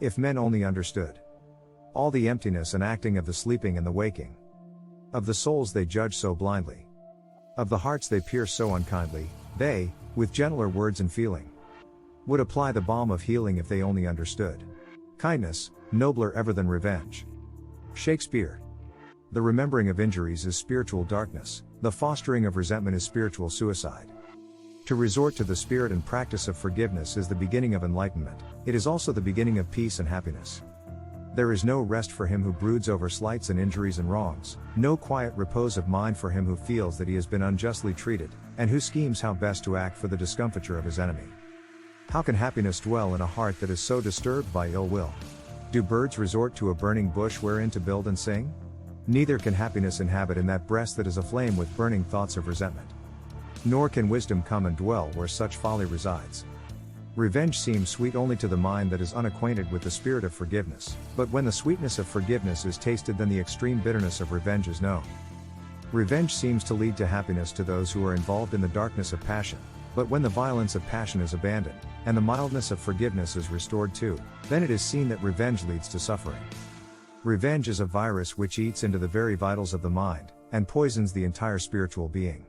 If men only understood all the emptiness and acting of the sleeping and the waking, of the souls they judge so blindly, of the hearts they pierce so unkindly, they, with gentler words and feeling, would apply the balm of healing if they only understood kindness, nobler ever than revenge. Shakespeare. The remembering of injuries is spiritual darkness, the fostering of resentment is spiritual suicide. To resort to the spirit and practice of forgiveness is the beginning of enlightenment, it is also the beginning of peace and happiness. There is no rest for him who broods over slights and injuries and wrongs, no quiet repose of mind for him who feels that he has been unjustly treated, and who schemes how best to act for the discomfiture of his enemy. How can happiness dwell in a heart that is so disturbed by ill will? Do birds resort to a burning bush wherein to build and sing? Neither can happiness inhabit in that breast that is aflame with burning thoughts of resentment. Nor can wisdom come and dwell where such folly resides. Revenge seems sweet only to the mind that is unacquainted with the spirit of forgiveness, but when the sweetness of forgiveness is tasted, then the extreme bitterness of revenge is known. Revenge seems to lead to happiness to those who are involved in the darkness of passion, but when the violence of passion is abandoned, and the mildness of forgiveness is restored too, then it is seen that revenge leads to suffering. Revenge is a virus which eats into the very vitals of the mind, and poisons the entire spiritual being.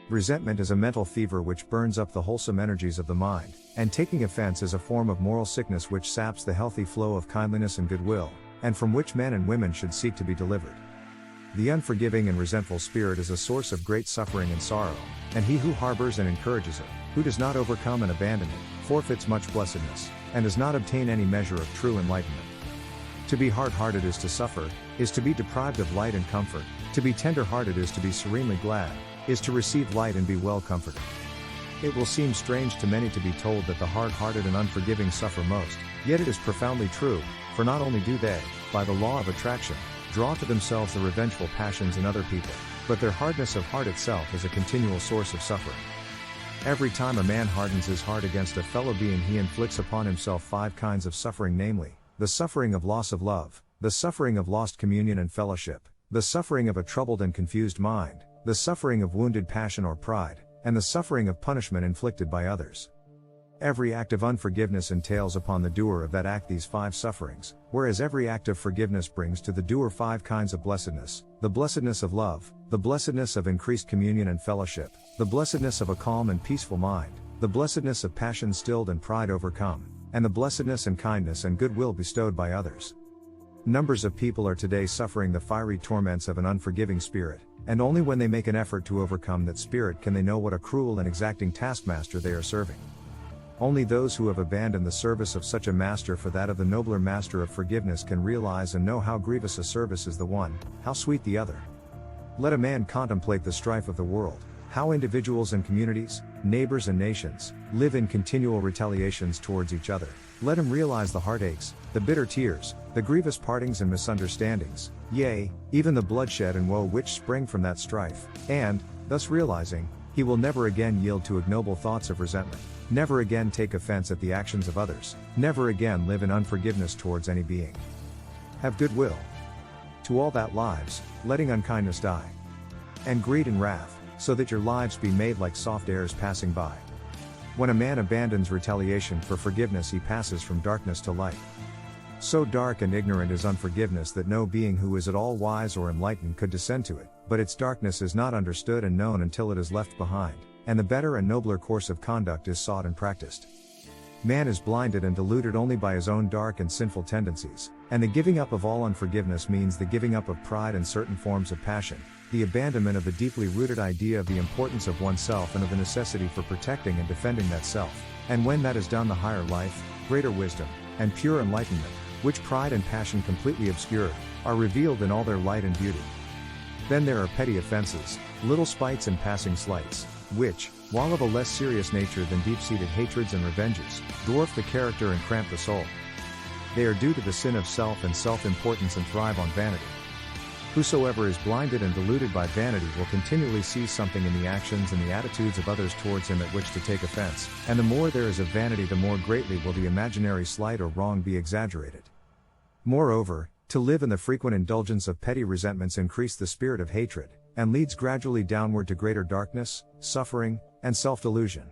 Resentment is a mental fever which burns up the wholesome energies of the mind, and taking offense is a form of moral sickness which saps the healthy flow of kindliness and goodwill, and from which men and women should seek to be delivered. The unforgiving and resentful spirit is a source of great suffering and sorrow, and he who harbors and encourages it, who does not overcome and abandon it, forfeits much blessedness, and does not obtain any measure of true enlightenment. To be hard-hearted is to suffer, is to be deprived of light and comfort, to be tender-hearted is to be serenely glad, is to receive light and be well comforted. It will seem strange to many to be told that the hard-hearted and unforgiving suffer most, yet it is profoundly true, for not only do they, by the law of attraction, draw to themselves the revengeful passions in other people, but their hardness of heart itself is a continual source of suffering. Every time a man hardens his heart against a fellow being, he inflicts upon himself 5 kinds of suffering, namely, the suffering of loss of love, the suffering of lost communion and fellowship, the suffering of a troubled and confused mind, the suffering of wounded passion or pride, and the suffering of punishment inflicted by others. Every act of unforgiveness entails upon the doer of that act these 5 sufferings, whereas every act of forgiveness brings to the doer 5 kinds of blessedness: the blessedness of love, the blessedness of increased communion and fellowship, the blessedness of a calm and peaceful mind, the blessedness of passion stilled and pride overcome, and the blessedness and kindness and goodwill bestowed by others. Numbers of people are today suffering the fiery torments of an unforgiving spirit, and only when they make an effort to overcome that spirit can they know what a cruel and exacting taskmaster they are serving. Only those who have abandoned the service of such a master for that of the nobler master of forgiveness can realize and know how grievous a service is the one, how sweet the other. Let a man contemplate the strife of the world, how individuals and communities, neighbors and nations, live in continual retaliations towards each other. Let him realize the heartaches, the bitter tears, the grievous partings and misunderstandings, yea, even the bloodshed and woe which spring from that strife, and, thus realizing, he will never again yield to ignoble thoughts of resentment, never again take offense at the actions of others, never again live in unforgiveness towards any being. Have goodwill to all that lives, letting unkindness die, and greed and wrath, so that your lives be made like soft airs passing by. When a man abandons retaliation for forgiveness, he passes from darkness to light. So dark and ignorant is unforgiveness that no being who is at all wise or enlightened could descend to it, but its darkness is not understood and known until it is left behind, and the better and nobler course of conduct is sought and practiced. Man is blinded and deluded only by his own dark and sinful tendencies, and the giving up of all unforgiveness means the giving up of pride and certain forms of passion, the abandonment of the deeply rooted idea of the importance of oneself and of the necessity for protecting and defending that self, and when that is done, the higher life, greater wisdom, and pure enlightenment, which pride and passion completely obscure, are revealed in all their light and beauty. Then there are petty offenses, little spites and passing slights, which, while of a less serious nature than deep-seated hatreds and revenges, dwarf the character and cramp the soul. They are due to the sin of self and self-importance and thrive on vanity. Whosoever is blinded and deluded by vanity will continually see something in the actions and the attitudes of others towards him at which to take offense, and the more there is of vanity, the more greatly will the imaginary slight or wrong be exaggerated. Moreover, to live in the frequent indulgence of petty resentments increase the spirit of hatred, and leads gradually downward to greater darkness, suffering, and self-delusion.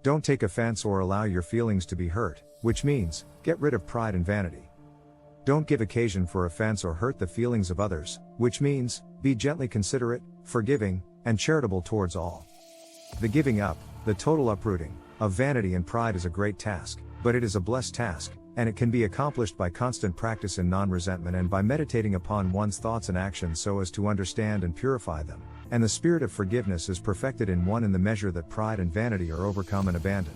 Don't take offense or allow your feelings to be hurt, which means, get rid of pride and vanity. Don't give occasion for offense or hurt the feelings of others, which means, be gently considerate, forgiving, and charitable towards all. The giving up, the total uprooting, of vanity and pride is a great task, but it is a blessed task, and it can be accomplished by constant practice in non-resentment and by meditating upon one's thoughts and actions so as to understand and purify them, and the spirit of forgiveness is perfected in one in the measure that pride and vanity are overcome and abandoned.